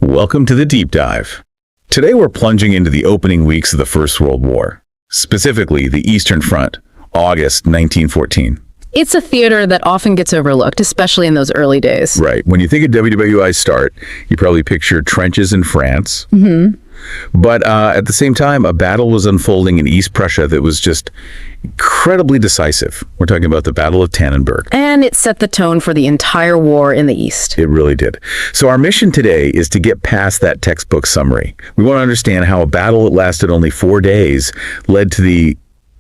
Welcome to the Deep Dive. Today we're plunging into the opening weeks of the First World War, specifically the Eastern Front, August 1914. It's a theater that often gets overlooked, especially in those early days. Right. When you think of WWI's start, you probably picture trenches in France. But at the same time, a battle was unfolding in East Prussia that was just incredibly decisive. We're talking about the Battle of Tannenberg. And it set the tone for the entire war in the East. It really did. So our mission today is to get past that textbook summary. We want to understand how a battle that lasted only 4 days led to the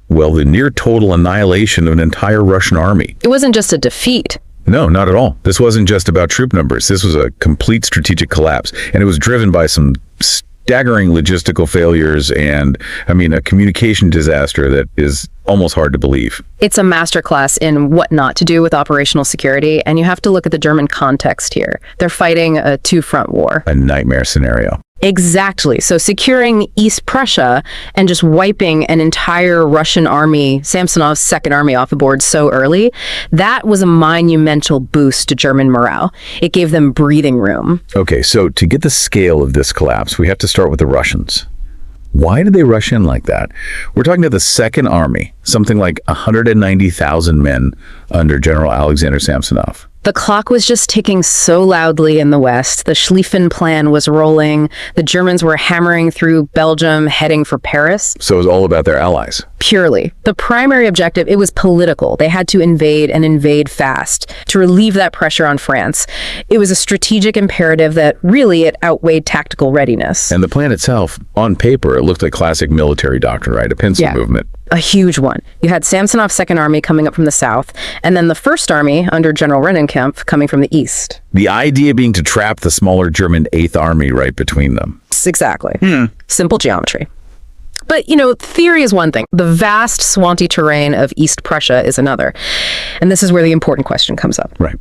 near total annihilation of an entire Russian army. It wasn't just a defeat. No, not at all. This wasn't just about troop numbers. This was a complete strategic collapse, and it was driven by some staggering logistical failures and, a communication disaster that is almost hard to believe. It's a masterclass in what not to do with operational security, and you have to look at the German context here. They're fighting a two-front war. A nightmare scenario. Exactly. So securing East Prussia and just wiping an entire Russian army, Samsonov's Second Army, off the board so early, that was a monumental boost to German morale. It gave them breathing room. Okay, so to get the scale of this collapse, we have to start with the Russians. Why did they rush in like that? We're talking to the Second Army, something like 190,000 men under General Alexander Samsonov. The clock was just ticking so loudly in the West. The Schlieffen Plan was rolling. The Germans were hammering through Belgium, heading for Paris. So it was all about their allies. Purely. The primary objective, it was political. They had to invade and invade fast to relieve that pressure on France. It was a strategic imperative that really it outweighed tactical readiness. And the plan itself, on paper, it looked like classic military doctrine, right? A pincer movement. A huge one. You had Samsonov's Second Army coming up from the south, and then the First Army under General Rennenkampf coming from the east. The idea being to trap the smaller German Eighth Army right between them. Exactly. Simple geometry. But, theory is one thing. The vast, swampy terrain of East Prussia is another. And this is where the important question comes up. Right.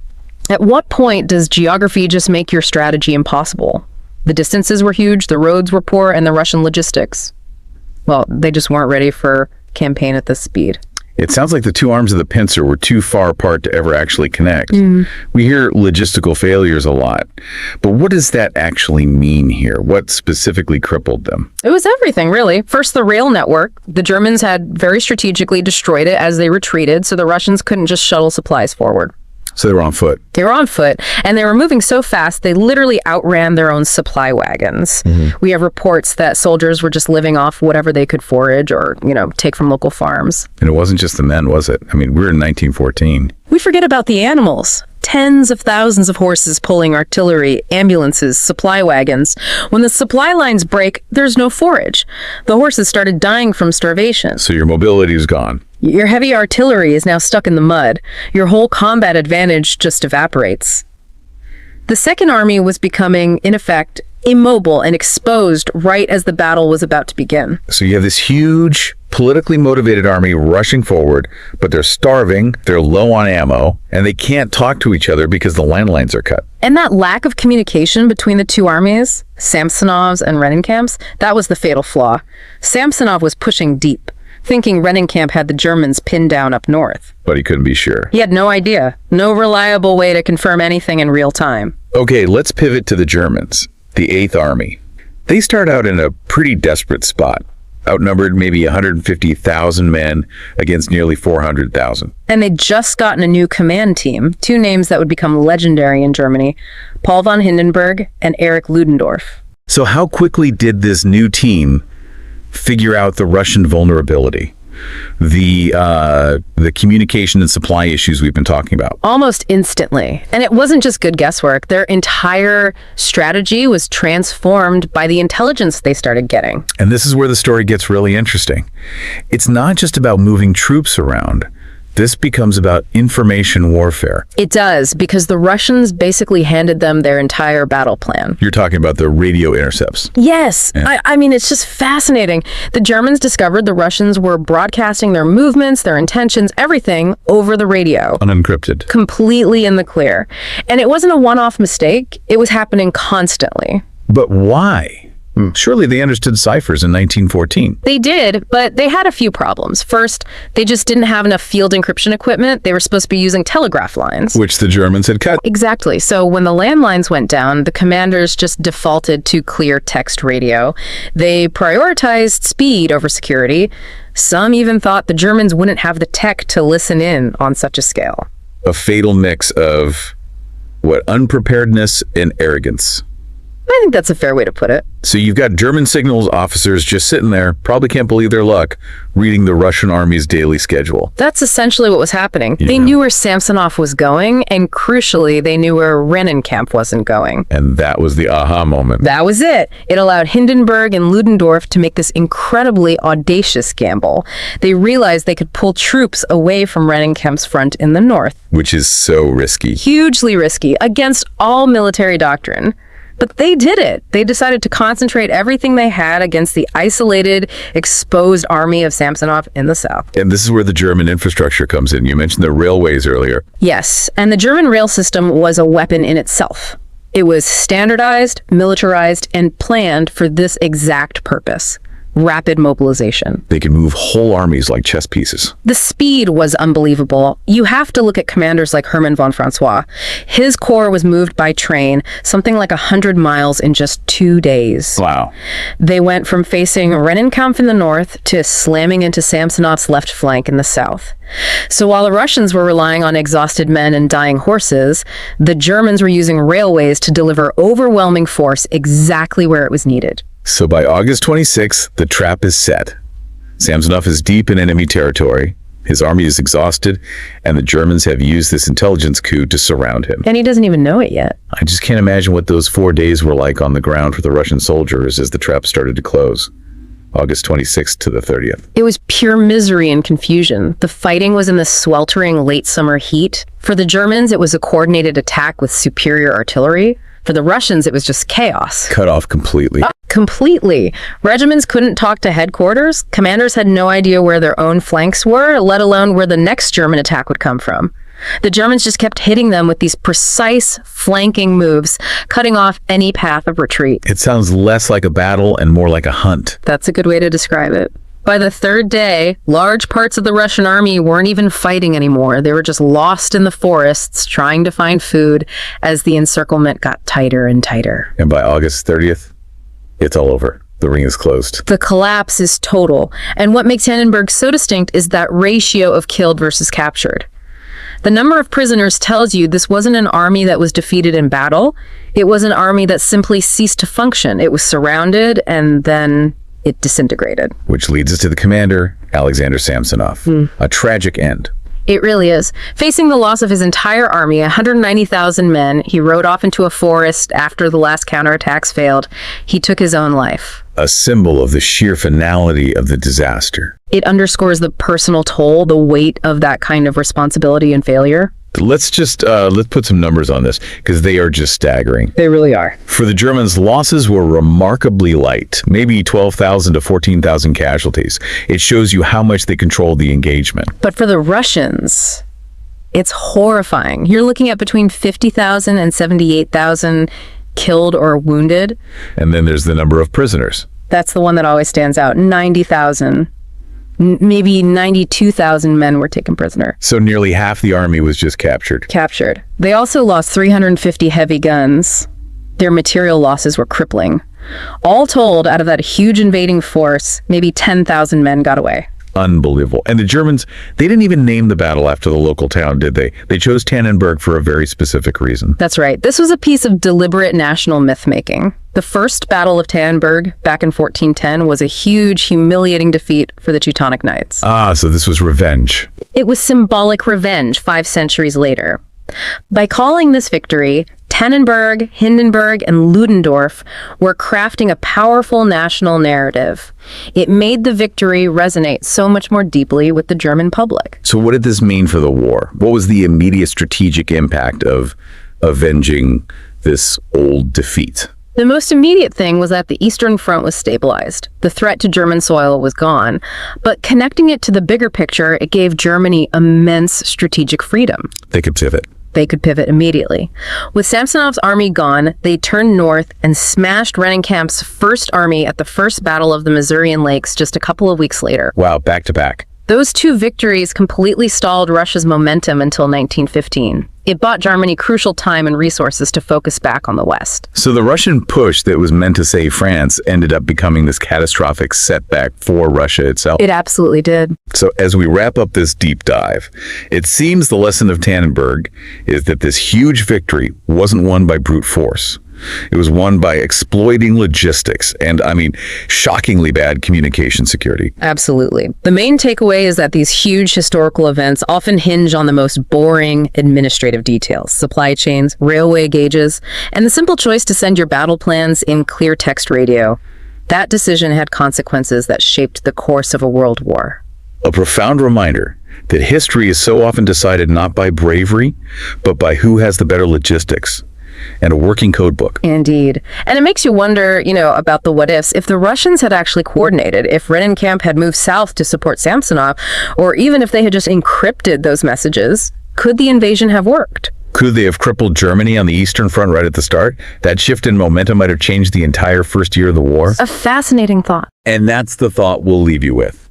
At what point does geography just make your strategy impossible? The distances were huge, the roads were poor, and the Russian logistics, well, they just weren't ready for campaign at this speed. It sounds like the two arms of the pincer were too far apart to ever actually connect. We hear logistical failures a lot, but what does that actually mean here? What specifically crippled them? It was everything, really. First, the rail network. The Germans had very strategically destroyed it as they retreated, so the Russians couldn't just shuttle supplies forward. So they were on foot. They were on foot, and they were moving so fast, they literally outran their own supply wagons. We have reports that soldiers were just living off whatever they could forage or, take from local farms. And it wasn't just the men, was it? We're in 1914. We forget about the animals. Tens of thousands of horses pulling artillery, ambulances, supply wagons. When the supply lines break, there's no forage. The horses started dying from starvation. So your mobility is gone. Your heavy artillery is now stuck in the mud. Your whole combat advantage just evaporates. The Second Army was becoming, in effect, immobile and exposed right as the battle was about to begin. So you have this huge, politically motivated army rushing forward, but they're starving, they're low on ammo, and they can't talk to each other because the landlines are cut. And that lack of communication between the two armies, Samsonov's and Rennenkampf's, that was the fatal flaw. Samsonov was pushing deep, thinking Rennenkampf had the Germans pinned down up north. But he couldn't be sure. He had no idea. No reliable way to confirm anything in real time. Okay, let's pivot to the Germans, the Eighth Army. They start out in a pretty desperate spot, outnumbered maybe 150,000 men against nearly 400,000. And they'd just gotten a new command team, two names that would become legendary in Germany, Paul von Hindenburg and Erich Ludendorff. So how quickly did this new team figure out the Russian vulnerability, the communication and supply issues we've been talking about? Almost instantly. And it wasn't just good guesswork. Their entire strategy was transformed by the intelligence they started getting. And this is where the story gets really interesting. It's not just about moving troops around. This becomes about information warfare. It does, because the Russians basically handed them their entire battle plan. You're talking about the radio intercepts. Yes. Yeah. It's just fascinating. The Germans discovered the Russians were broadcasting their movements, their intentions, everything over the radio. Unencrypted. Completely in the clear. And it wasn't a one-off mistake. It was happening constantly. But why? Surely they understood ciphers in 1914. They did, but they had a few problems. First, they just didn't have enough field encryption equipment. They were supposed to be using telegraph lines. Which the Germans had cut. Exactly. So when the landlines went down, the commanders just defaulted to clear text radio. They prioritized speed over security. Some even thought the Germans wouldn't have the tech to listen in on such a scale. A fatal mix of, unpreparedness and arrogance. I think that's a fair way to put it. So you've got German signals officers just sitting there, probably can't believe their luck, reading the Russian army's daily schedule. That's essentially what was happening. Yeah. They knew where Samsonov was going, and crucially, they knew where Rennenkampf wasn't going. And that was the aha moment. That was it. It allowed Hindenburg and Ludendorff to make this incredibly audacious gamble. They realized they could pull troops away from Rennenkampf's front in the north. Which is so risky. Hugely risky, against all military doctrine. But they did it. They decided to concentrate everything they had against the isolated, exposed army of Samsonov in the south. And this is where the German infrastructure comes in. You mentioned the railways earlier. Yes, and the German rail system was a weapon in itself. It was standardized, militarized, and planned for this exact purpose: rapid mobilization. They could move whole armies like chess pieces. The speed was unbelievable. You have to look at commanders like Hermann von Francois. His corps was moved by train something like 100 miles in just 2 days. Wow. They went from facing Rennenkampf in the north to slamming into Samsonov's left flank in the south. So while the Russians were relying on exhausted men and dying horses, the Germans were using railways to deliver overwhelming force exactly where it was needed. So by August 26th, the trap is set. Samsonov is deep in enemy territory. His army is exhausted, and the Germans have used this intelligence coup to surround him. And he doesn't even know it yet. I just can't imagine what those 4 days were like on the ground for the Russian soldiers as the trap started to close. August 26th to the 30th. It was pure misery and confusion. The fighting was in the sweltering late summer heat. For the Germans, it was a coordinated attack with superior artillery. For the Russians, it was just chaos. Cut off completely. Completely. Regiments couldn't talk to headquarters. Commanders had no idea where their own flanks were, let alone where the next German attack would come from. The Germans just kept hitting them with these precise flanking moves, cutting off any path of retreat. It sounds less like a battle and more like a hunt. That's a good way to describe it. By the third day, large parts of the Russian army weren't even fighting anymore. They were just lost in the forests, trying to find food as the encirclement got tighter and tighter. And by August 30th, it's all over. The ring is closed. The collapse is total. And what makes Tannenberg so distinct is that ratio of killed versus captured. The number of prisoners tells you this wasn't an army that was defeated in battle. It was an army that simply ceased to function. It was surrounded, and then it disintegrated. Which leads us to the commander, Alexander Samsonov. A tragic end. It really is. Facing the loss of his entire army, 190,000 men, he rode off into a forest after the last counterattacks failed. He took his own life. A symbol of the sheer finality of the disaster. It underscores the personal toll, the weight of that kind of responsibility and failure. Let's put some numbers on this, because they are just staggering. They really are. For the Germans, losses were remarkably light, maybe 12,000 to 14,000 casualties. It shows you how much they controlled the engagement. But for the Russians, it's horrifying. You're looking at between 50,000 and 78,000 killed or wounded. And then there's the number of prisoners. That's the one that always stands out. 90,000. Maybe 92,000 men were taken prisoner. So nearly half the army was just captured. They also lost 350 heavy guns. Their material losses were crippling. All told, out of that huge invading force, maybe 10,000 men got away. Unbelievable. And the Germans, they didn't even name the battle after the local town, did they? They chose Tannenberg for a very specific reason. That's right. This was a piece of deliberate national myth-making. The first Battle of Tannenberg, back in 1410, was a huge, humiliating defeat for the Teutonic Knights. Ah, so this was revenge. It was symbolic revenge 5 centuries later. By calling this victory, Tannenberg, Hindenburg, and Ludendorff were crafting a powerful national narrative. It made the victory resonate so much more deeply with the German public. So what did this mean for the war? What was the immediate strategic impact of avenging this old defeat? The most immediate thing was that the Eastern Front was stabilized. The threat to German soil was gone. But connecting it to the bigger picture, it gave Germany immense strategic freedom. They could pivot. They could pivot immediately. With Samsonov's army gone, they turned north and smashed Rennenkampf's first army at the First Battle of the Masurian Lakes just a couple of weeks later. Wow, back to back. Those two victories completely stalled Russia's momentum until 1915. It bought Germany crucial time and resources to focus back on the West. So the Russian push that was meant to save France ended up becoming this catastrophic setback for Russia itself. It absolutely did. So as we wrap up this deep dive, it seems the lesson of Tannenberg is that this huge victory wasn't won by brute force. It was won by exploiting logistics and, shockingly bad communication security. Absolutely. The main takeaway is that these huge historical events often hinge on the most boring administrative details, supply chains, railway gauges, and the simple choice to send your battle plans in clear text radio. That decision had consequences that shaped the course of a world war. A profound reminder that history is so often decided not by bravery, but by who has the better logistics and a working code book. Indeed. And it makes you wonder, about the what ifs. If the Russians had actually coordinated, if Rennenkampf had moved south to support Samsonov, or even if they had just encrypted those messages, could the invasion have worked? Could they have crippled Germany on the Eastern Front right at the start? That shift in momentum might have changed the entire first year of the war. A fascinating thought. And that's the thought we'll leave you with.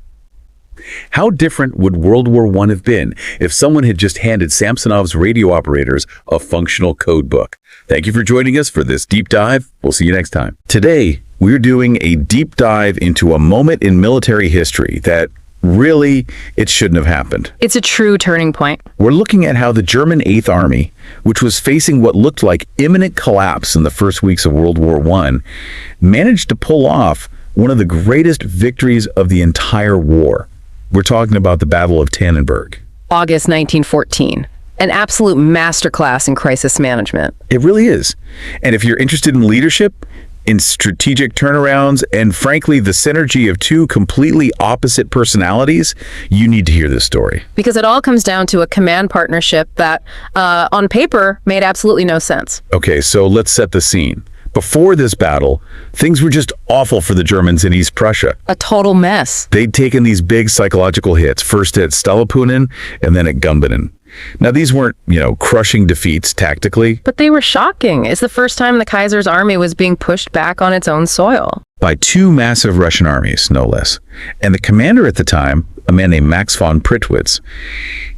How different would World War I have been if someone had just handed Samsonov's radio operators a functional code book? Thank you for joining us for this deep dive. We'll see you next time. Today, we're doing a deep dive into a moment in military history that really, it shouldn't have happened. It's a true turning point. We're looking at how the German Eighth Army, which was facing what looked like imminent collapse in the first weeks of World War I, managed to pull off one of the greatest victories of the entire war. We're talking about the Battle of Tannenberg. August 1914. An absolute masterclass in crisis management. It really is. And if you're interested in leadership, in strategic turnarounds, and frankly, the synergy of two completely opposite personalities, you need to hear this story. Because it all comes down to a command partnership that, on paper, made absolutely no sense. Okay, so let's set the scene. Before this battle, things were just awful for the Germans in East Prussia. A total mess. They'd taken these big psychological hits, first at Stallupönen and then at Gumbinnen. Now, these weren't, crushing defeats tactically. But they were shocking. It's the first time the Kaiser's army was being pushed back on its own soil. By two massive Russian armies, no less. And the commander at the time, a man named Max von Prittwitz,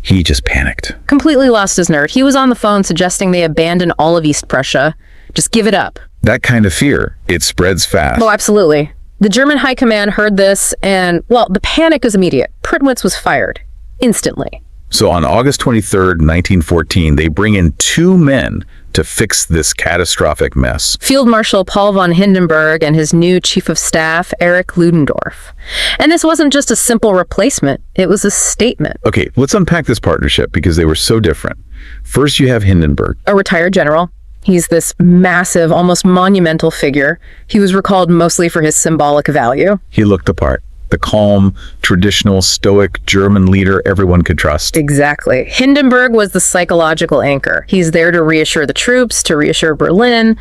he just panicked. Completely lost his nerve. He was on the phone suggesting they abandon all of East Prussia. Just give it up. That kind of fear, it spreads fast. Oh, absolutely. The German high command heard this and, the panic was immediate. Prittwitz was fired. Instantly. So on August 23rd, 1914, they bring in two men to fix this catastrophic mess. Field Marshal Paul von Hindenburg and his new chief of staff, Erich Ludendorff. And this wasn't just a simple replacement, it was a statement. Okay, let's unpack this partnership because they were so different. First, you have Hindenburg. A retired general. He's this massive, almost monumental figure. He was recalled mostly for his symbolic value. He looked the part. The calm, traditional, stoic German leader everyone could trust. Exactly. Hindenburg was the psychological anchor. He's there to reassure the troops, to reassure Berlin.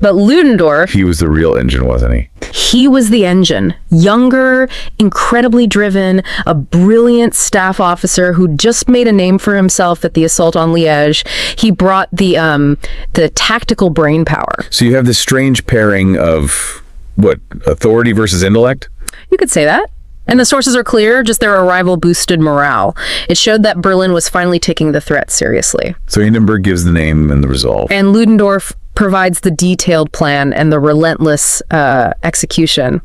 But Ludendorff... He was the real engine, wasn't he? He was the engine. Younger, incredibly driven, a brilliant staff officer who just made a name for himself at the assault on Liège. He brought the tactical brain power. So you have this strange pairing of, authority versus intellect? You could say that. And the sources are clear, just their arrival boosted morale. It showed that Berlin was finally taking the threat seriously. So Hindenburg gives the name and the resolve. And Ludendorff provides the detailed plan and the relentless execution.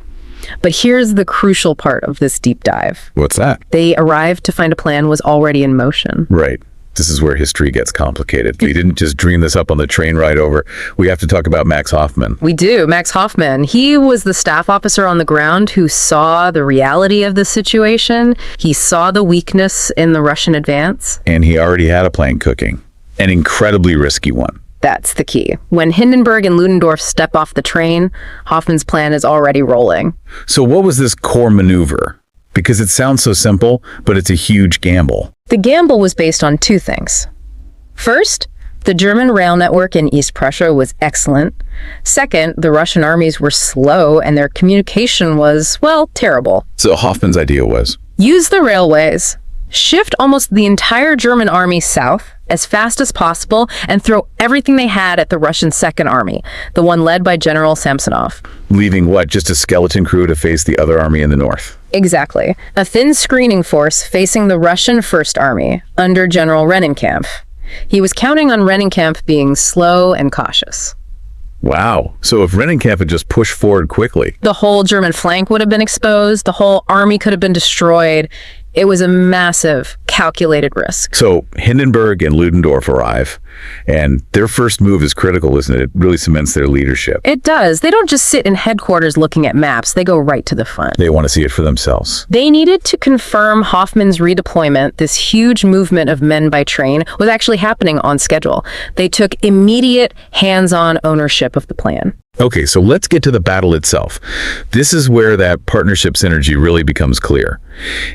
But here's the crucial part of this deep dive. What's that? They arrived to find a plan was already in motion. Right. This is where history gets complicated. We didn't just dream this up on the train ride over. We have to talk about Max Hoffmann. We do. Max Hoffmann. He was the staff officer on the ground who saw the reality of the situation. He saw the weakness in the Russian advance. And he already had a plan cooking. An incredibly risky one. That's the key. When Hindenburg and Ludendorff step off the train, Hoffmann's plan is already rolling. So what was this core maneuver? Because it sounds so simple, but it's a huge gamble. The gamble was based on two things. First, the German rail network in East Prussia was excellent. Second, the Russian armies were slow and their communication was, terrible. So Hoffmann's idea was? Use the railways. shift almost the entire German army south as fast as possible and throw everything they had at the Russian Second Army, the one led by General Samsonov. Leaving what, just a skeleton crew to face the other army in the north? Exactly. A thin screening force facing the Russian First Army under General Rennenkampf. He was counting on Rennenkampf being slow and cautious. Wow. So if Rennenkampf had just pushed forward quickly, the whole German flank would have been exposed, the whole army could have been destroyed. It was a massive, calculated risk. So Hindenburg and Ludendorff arrive, and their first move is critical, isn't it? It really cements their leadership. It does. They don't just sit in headquarters looking at maps. They go right to the front. They want to see it for themselves. They needed to confirm Hoffmann's redeployment. This huge movement of men by train was actually happening on schedule. They took immediate, hands-on ownership of the plan. Okay, so let's get to the battle itself. This is where that partnership synergy really becomes clear.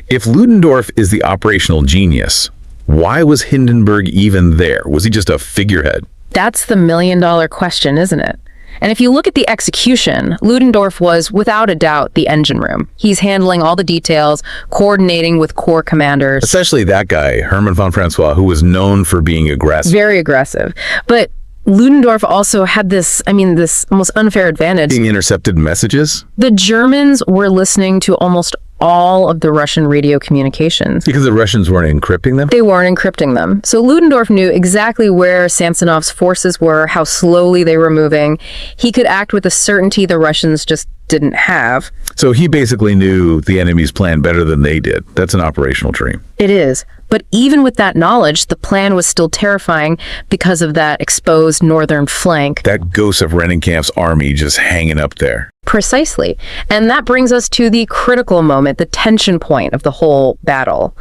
If Ludendorff is the operational genius, why was Hindenburg even there? Was he just a figurehead? That's the million-dollar question, isn't it? And if you look at the execution, Ludendorff was, without a doubt, the engine room. He's handling all the details, coordinating with corps commanders. Especially that guy, Hermann von Francois, who was known for being aggressive. Very aggressive. But Ludendorff also had this almost unfair advantage. Being intercepted messages? The Germans were listening to almost all of the Russian radio communications. Because the Russians weren't encrypting them? They weren't encrypting them. So Ludendorff knew exactly where Samsonov's forces were, how slowly they were moving. He could act with a certainty the Russians just didn't have. So he basically knew the enemy's plan better than they did. That's an operational dream. It is. But even with that knowledge, the plan was still terrifying because of that exposed northern flank. That ghost of Rennenkampf's army just hanging up there. Precisely. And that brings us to the critical moment, the tension point of the whole battle.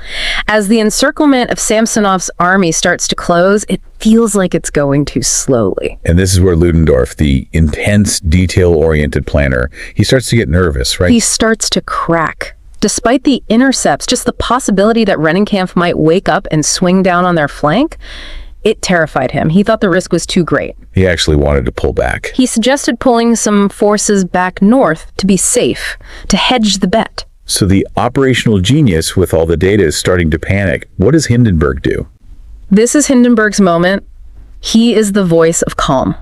As the encirclement of Samsonov's army starts to close, it feels like it's going too slowly. And this is where Ludendorff, the intense, detail-oriented planner, he starts to get nervous, right? He starts to crack. Despite the intercepts, just the possibility that Rennenkampf might wake up and swing down on their flank, it terrified him. He thought the risk was too great. He actually wanted to pull back. He suggested pulling some forces back north to be safe, to hedge the bet. So the operational genius with all the data is starting to panic. What does Hindenburg do? This is Hindenburg's moment. He is the voice of calm,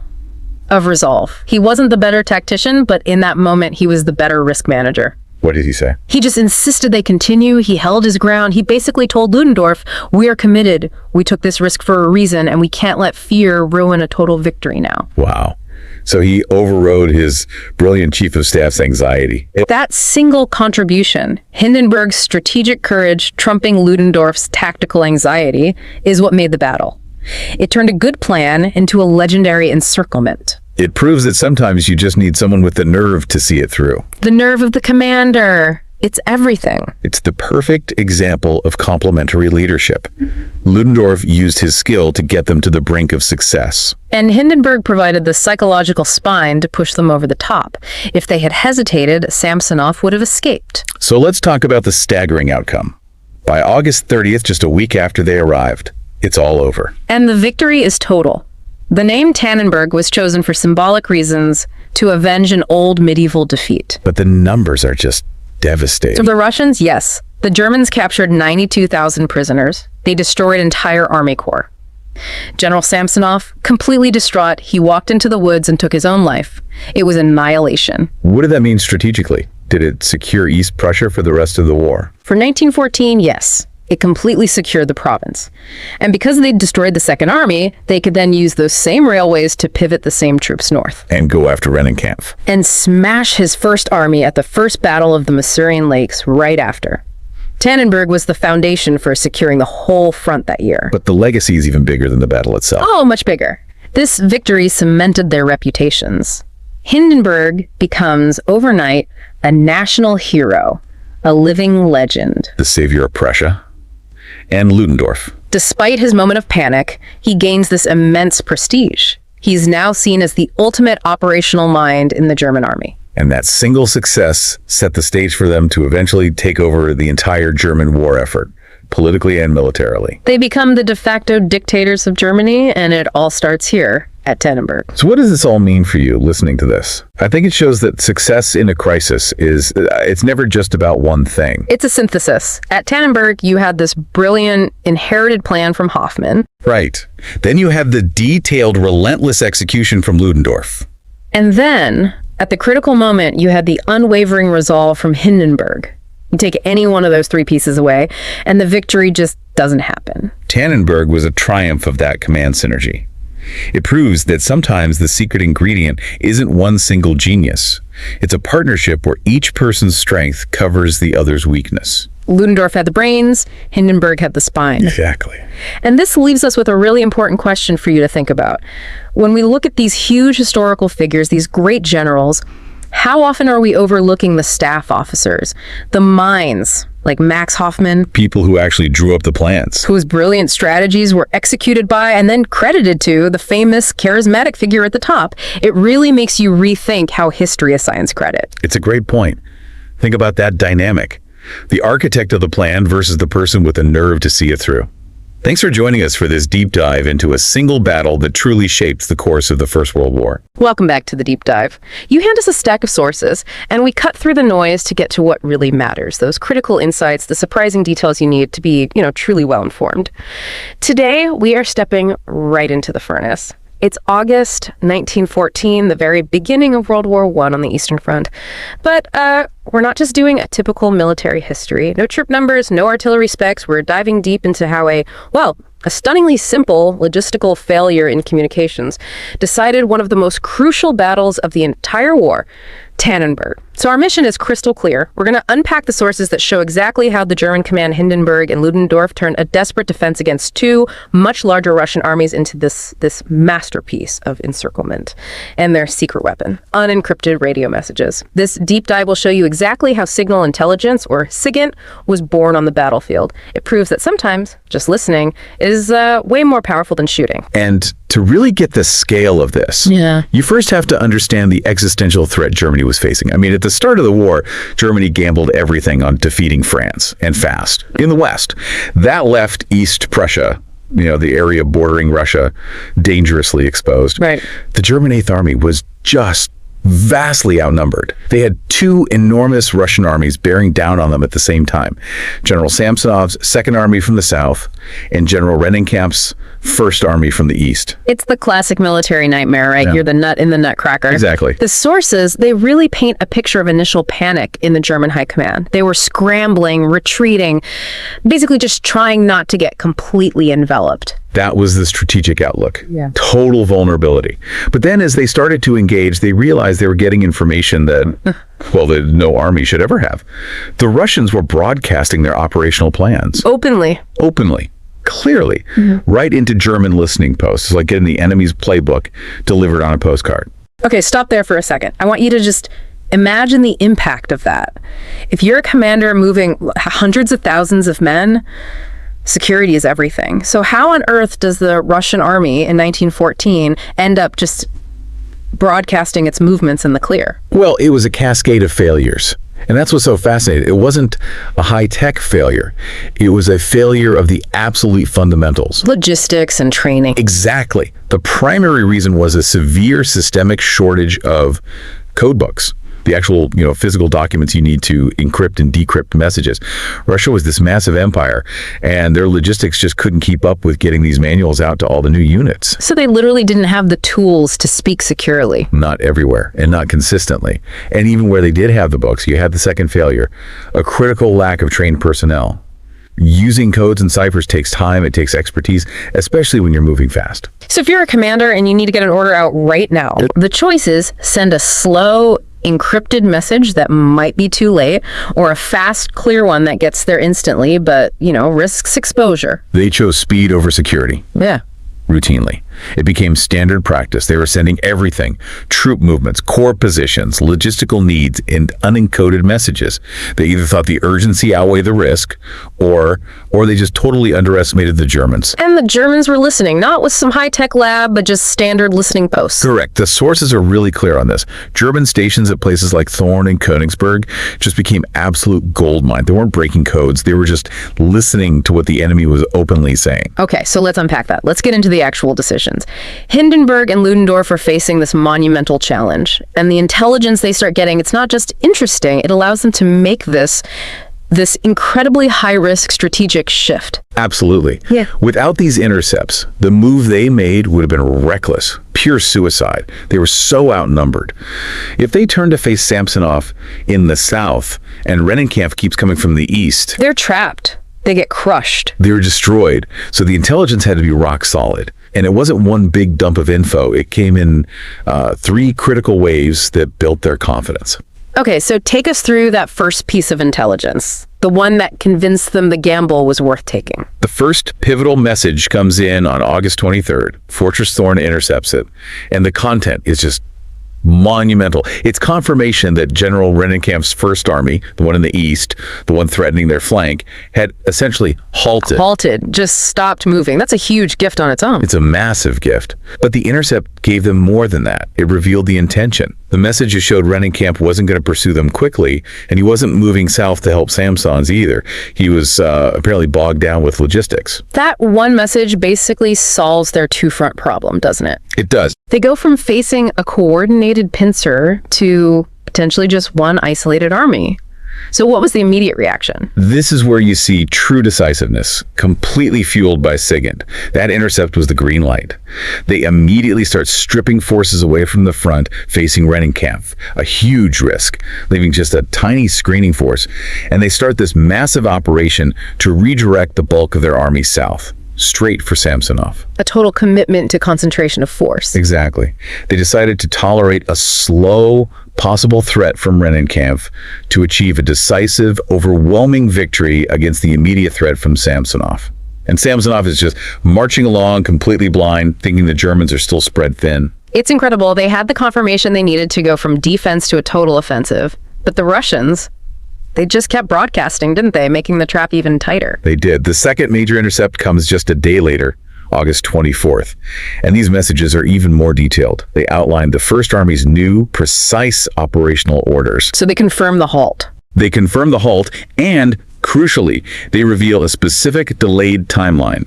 of resolve. He wasn't the better tactician, but in that moment, he was the better risk manager. What did he say? He just insisted they continue. He held his ground. He basically told Ludendorff, we are committed. We took this risk for a reason, and we can't let fear ruin a total victory now. Wow. So he overrode his brilliant chief of staff's anxiety. That single contribution, Hindenburg's strategic courage trumping Ludendorff's tactical anxiety, is what made the battle. It turned a good plan into a legendary encirclement. It proves that sometimes you just need someone with the nerve to see it through. The nerve of the commander. It's everything. It's the perfect example of complementary leadership. Ludendorff used his skill to get them to the brink of success. And Hindenburg provided the psychological spine to push them over the top. If they had hesitated, Samsonov would have escaped. So let's talk about the staggering outcome. By August 30th, just a week after they arrived, it's all over. And the victory is total. The name Tannenberg was chosen for symbolic reasons to avenge an old medieval defeat. But the numbers are just devastating. So the Russians, yes. The Germans captured 92,000 prisoners. They destroyed entire army corps. General Samsonov, completely distraught, he walked into the woods and took his own life. It was annihilation. What did that mean strategically? Did it secure East Prussia for the rest of the war? For 1914, yes. It completely secured the province. And because they destroyed the Second Army, they could then use those same railways to pivot the same troops north. And go after Rennenkampf. And smash his First Army at the First Battle of the Masurian Lakes right after. Tannenberg was the foundation for securing the whole front that year. But the legacy is even bigger than the battle itself. Oh, much bigger. This victory cemented their reputations. Hindenburg becomes, overnight, a national hero, a living legend. The savior of Prussia. And Ludendorff. Despite his moment of panic, he gains this immense prestige. He's now seen as the ultimate operational mind in the German army. And that single success set the stage for them to eventually take over the entire German war effort, politically and militarily. They become the de facto dictators of Germany, and it all starts here, at Tannenberg. So what does this all mean for you listening to this? I think it shows that success in a crisis it's never just about one thing. It's a synthesis. At Tannenberg, you had this brilliant inherited plan from Hoffmann. Right. Then you had the detailed, relentless execution from Ludendorff. And then, at the critical moment, you had the unwavering resolve from Hindenburg. You take any one of those three pieces away, and the victory just doesn't happen. Tannenberg was a triumph of that command synergy. It proves that sometimes the secret ingredient isn't one single genius. It's a partnership where each person's strength covers the other's weakness. Ludendorff had the brains, Hindenburg had the spine. Exactly. And this leaves us with a really important question for you to think about. When we look at these huge historical figures, these great generals, how often are we overlooking the staff officers, the minds, like Max Hoffmann, People who actually drew up the plans. whose brilliant strategies were executed by and then credited to the famous charismatic figure at the top? It really makes you rethink how history assigns credit. It's a great point. Think about that dynamic. The architect of the plan versus the person with the nerve to see it through. Thanks for joining us for this deep dive into a single battle that truly shaped the course of the First World War. Welcome back to the deep dive. You hand us a stack of sources, and we cut through the noise to get to what really matters, those critical insights, the surprising details you need to be, truly well informed. Today, we are stepping right into the furnace. It's August 1914, the very beginning of World War I on the Eastern Front. But we're not just doing a typical military history. No troop numbers, no artillery specs. We're diving deep into how a stunningly simple logistical failure in communications decided one of the most crucial battles of the entire war, Tannenberg. So our mission is crystal clear. We're going to unpack the sources that show exactly how the German command Hindenburg and Ludendorff turned a desperate defense against two much larger Russian armies into this masterpiece of encirclement and their secret weapon, unencrypted radio messages. This deep dive will show you exactly how signal intelligence, or SIGINT, was born on the battlefield. It proves that sometimes just listening is way more powerful than shooting. And to really get the scale of this, you first have to understand the existential threat Germany was facing. I mean, at the start of the war, Germany gambled everything on defeating France, and fast, in the West. That left East Prussia, the area bordering Russia, dangerously exposed. Right. The German Eighth Army was just vastly outnumbered. They had two enormous Russian armies bearing down on them at the same time. General Samsonov's Second Army from the south and General Rennenkampf's First Army from the east. It's the classic military nightmare, right? Yeah. You're the nut in the nutcracker. Exactly. The sources, they really paint a picture of initial panic in the German high command. They were scrambling, retreating, basically just trying not to get completely enveloped. That was the strategic outlook. Yeah. Total vulnerability. But then as they started to engage, they realized they were getting information that, that no army should ever have. The Russians were broadcasting their operational plans. Openly. Clearly. Right into German listening posts. It's like getting the enemy's playbook delivered on a postcard. Okay, stop there for a second. I want you to just imagine the impact of that. If you're a commander moving hundreds of thousands of men, security is everything. So how on earth does the Russian army in 1914 end up just broadcasting its movements in the clear? Well, it was a cascade of failures. And that's what's so fascinating. It wasn't a high-tech failure. It was a failure of the absolute fundamentals. Logistics and training. Exactly. The primary reason was a severe systemic shortage of code books. The actual, physical documents you need to encrypt and decrypt messages. Russia was this massive empire, and their logistics just couldn't keep up with getting these manuals out to all the new units. So they literally didn't have the tools to speak securely. Not everywhere, and not consistently. And even where they did have the books, you had the second failure, a critical lack of trained personnel. Using codes and ciphers takes time, it takes expertise, especially when you're moving fast. So if you're a commander and you need to get an order out right now, the choice is send a slow, encrypted message that might be too late, or a fast, clear one that gets there instantly, but, risks exposure. They chose speed over security. Yeah. Routinely. It became standard practice. They were sending everything, troop movements, core positions, logistical needs, and unencoded messages. They either thought the urgency outweighed the risk, or they just totally underestimated the Germans. And the Germans were listening, not with some high-tech lab, but just standard listening posts. Correct. The sources are really clear on this. German stations at places like Thorn and Königsberg just became absolute goldmine. They weren't breaking codes. They were just listening to what the enemy was openly saying. Okay, so let's unpack that. Let's get into the actual decision. operations. Hindenburg and Ludendorff are facing this monumental challenge, and the intelligence they start getting, it's not just interesting, it allows them to make this incredibly high-risk strategic shift. Absolutely. Yeah. Without these intercepts, the move they made would have been reckless, pure suicide. They were so outnumbered. If they turn to face Samsonov in the south and Rennenkampf keeps coming from the east, They're trapped. They get crushed. they were destroyed. So the intelligence had to be rock solid. And it wasn't one big dump of info. It came in 3 critical waves that built their confidence. Okay, so take us through that first piece of intelligence, the one that convinced them the gamble was worth taking. The first pivotal message comes in on August 23rd. Fortress Thorn intercepts it, and the content is just monumental. It's confirmation that General Rennenkampf's First Army, the one in the east, the one threatening their flank, had essentially halted. Just stopped moving. That's a huge gift on its own. It's a massive gift. But the intercept gave them more than that. It revealed the intention. The messages showed Rennenkampf wasn't going to pursue them quickly, and he wasn't moving south to help Samsons either. He was apparently bogged down with logistics. That one message basically solves their two-front problem, doesn't it? It does. They go from facing a coordinated pincer to potentially just one isolated army. So what was the immediate reaction? This is where you see true decisiveness, completely fueled by SIGINT. That intercept was the green light. They immediately start stripping forces away from the front, facing Rennenkampf, a huge risk, leaving just a tiny screening force. And they start this massive operation to redirect the bulk of their army south, straight for Samsonov. A total commitment to concentration of force. Exactly. They decided to tolerate a slow, possible threat from Rennenkampf to achieve a decisive, overwhelming victory against the immediate threat from Samsonov. And Samsonov is just marching along completely blind, thinking the Germans are still spread thin. It's incredible. They had the confirmation they needed to go from defense to a total offensive. But the Russians, they just kept broadcasting, didn't they? Making the trap even tighter. They did. The second major intercept comes just a day later, August 24th. And these messages are even more detailed. They outline the First Army's new, precise operational orders. So they confirm the halt. They confirm the halt, and, crucially, they reveal a specific delayed timeline.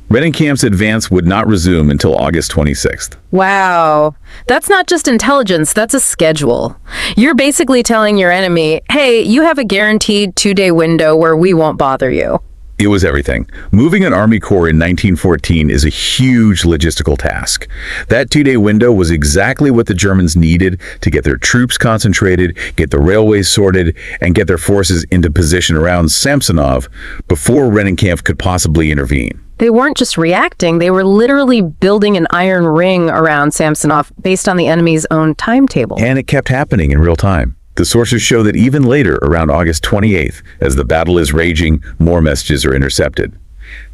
Rennenkampf's advance would not resume until August 26th. Wow. That's not just intelligence, that's a schedule. You're basically telling your enemy, hey, you have a guaranteed 2-day window where we won't bother you. It was everything. Moving an Army Corps in 1914 is a huge logistical task. That 2-day window was exactly what the Germans needed to get their troops concentrated, get the railways sorted, and get their forces into position around Samsonov before Rennenkampf could possibly intervene. They weren't just reacting, they were literally building an iron ring around Samsonov based on the enemy's own timetable. And it kept happening in real time. The sources show that even later, around August 28th, as the battle is raging, more messages are intercepted.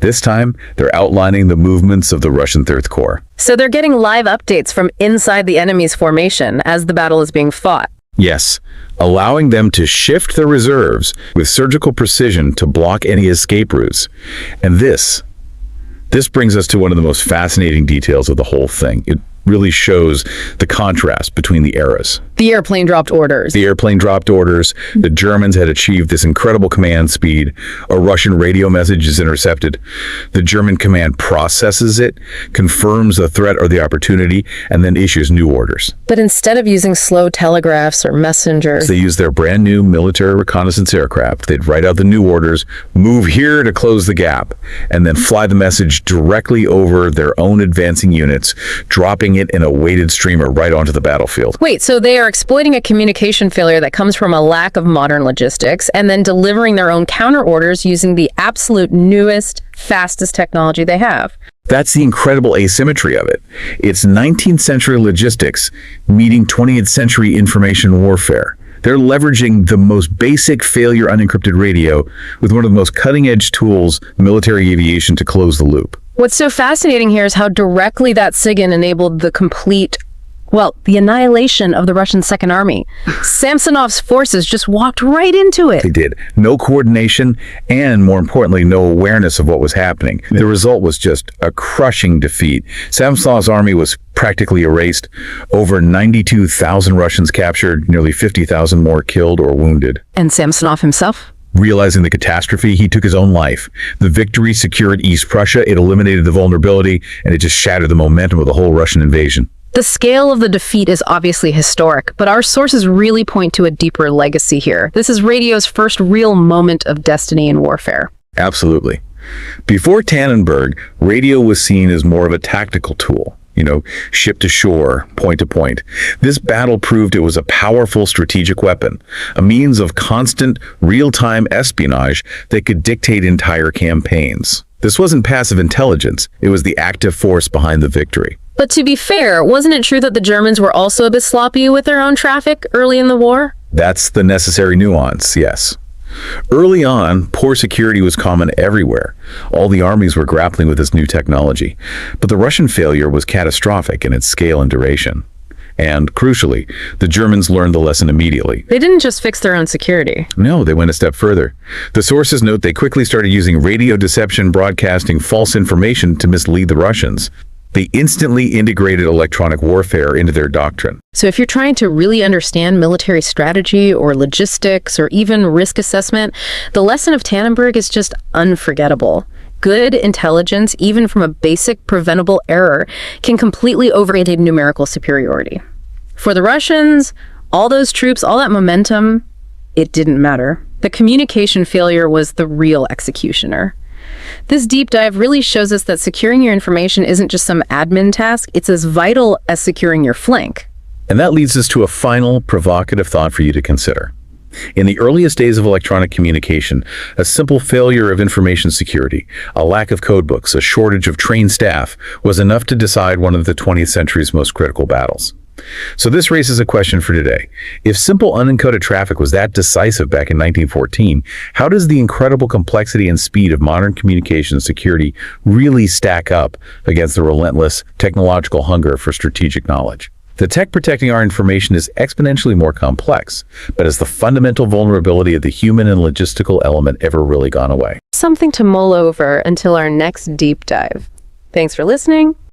This time, they're outlining the movements of the Russian Third Corps. So they're getting live updates from inside the enemy's formation as the battle is being fought. Yes, allowing them to shift their reserves with surgical precision to block any escape routes. And this brings us to one of the most fascinating details of the whole thing. It really shows the contrast between the eras. The airplane dropped orders. The airplane dropped orders. The Germans had achieved this incredible command speed. A Russian radio message is intercepted. The German command processes it, confirms the threat or the opportunity, and then issues new orders. But instead of using slow telegraphs or messengers, They used their brand new military reconnaissance aircraft. They'd write out the new orders, move here to close the gap, and then fly the message directly over their own advancing units, dropping it in a weighted streamer right onto the battlefield. Wait, so they are exploiting a communication failure that comes from a lack of modern logistics and then delivering their own counter orders using the absolute newest, fastest technology they have. That's the incredible asymmetry of it. It's 19th century logistics meeting 20th century information warfare. They're leveraging the most basic failure unencrypted radio with one of the most cutting-edge tools in military aviation to close the loop. What's so fascinating here is how directly that SIGINT enabled the annihilation of the Russian Second Army. Samsonov's forces just walked right into it. They did. No coordination and, more importantly, no awareness of what was happening. The result was just a crushing defeat. Samsonov's army was practically erased. Over 92,000 Russians captured, nearly 50,000 more killed or wounded. And Samsonov himself? Realizing the catastrophe, he took his own life. The victory secured East Prussia, it eliminated the vulnerability, and it just shattered the momentum of the whole Russian invasion. The scale of the defeat is obviously historic, but our sources really point to a deeper legacy here. This is radio's first real moment of destiny in warfare. Absolutely. Before Tannenberg, radio was seen as more of a tactical tool. Ship to shore, point to point. This battle proved it was a powerful strategic weapon, a means of constant, real-time espionage that could dictate entire campaigns. This wasn't passive intelligence, it was the active force behind the victory. But to be fair, wasn't it true that the Germans were also a bit sloppy with their own traffic early in the war? That's the necessary nuance, yes. Early on, poor security was common everywhere. All the armies were grappling with this new technology. But the Russian failure was catastrophic in its scale and duration. And, crucially, the Germans learned the lesson immediately. They didn't just fix their own security. No, they went a step further. The sources note they quickly started using radio deception, broadcasting false information to mislead the Russians. They instantly integrated electronic warfare into their doctrine. So if you're trying to really understand military strategy or logistics or even risk assessment, the lesson of Tannenberg is just unforgettable. Good intelligence, even from a basic preventable error, can completely override numerical superiority. For the Russians, all those troops, all that momentum, it didn't matter. The communication failure was the real executioner. This deep dive really shows us that securing your information isn't just some admin task, it's as vital as securing your flank. And that leads us to a final, provocative thought for you to consider. In the earliest days of electronic communication, a simple failure of information security, a lack of codebooks, a shortage of trained staff, was enough to decide one of the 20th century's most critical battles. So this raises a question for today. If simple unencoded traffic was that decisive back in 1914, how does the incredible complexity and speed of modern communication security really stack up against the relentless technological hunger for strategic knowledge? The tech protecting our information is exponentially more complex, but has the fundamental vulnerability of the human and logistical element ever really gone away? Something to mull over until our next deep dive. Thanks for listening.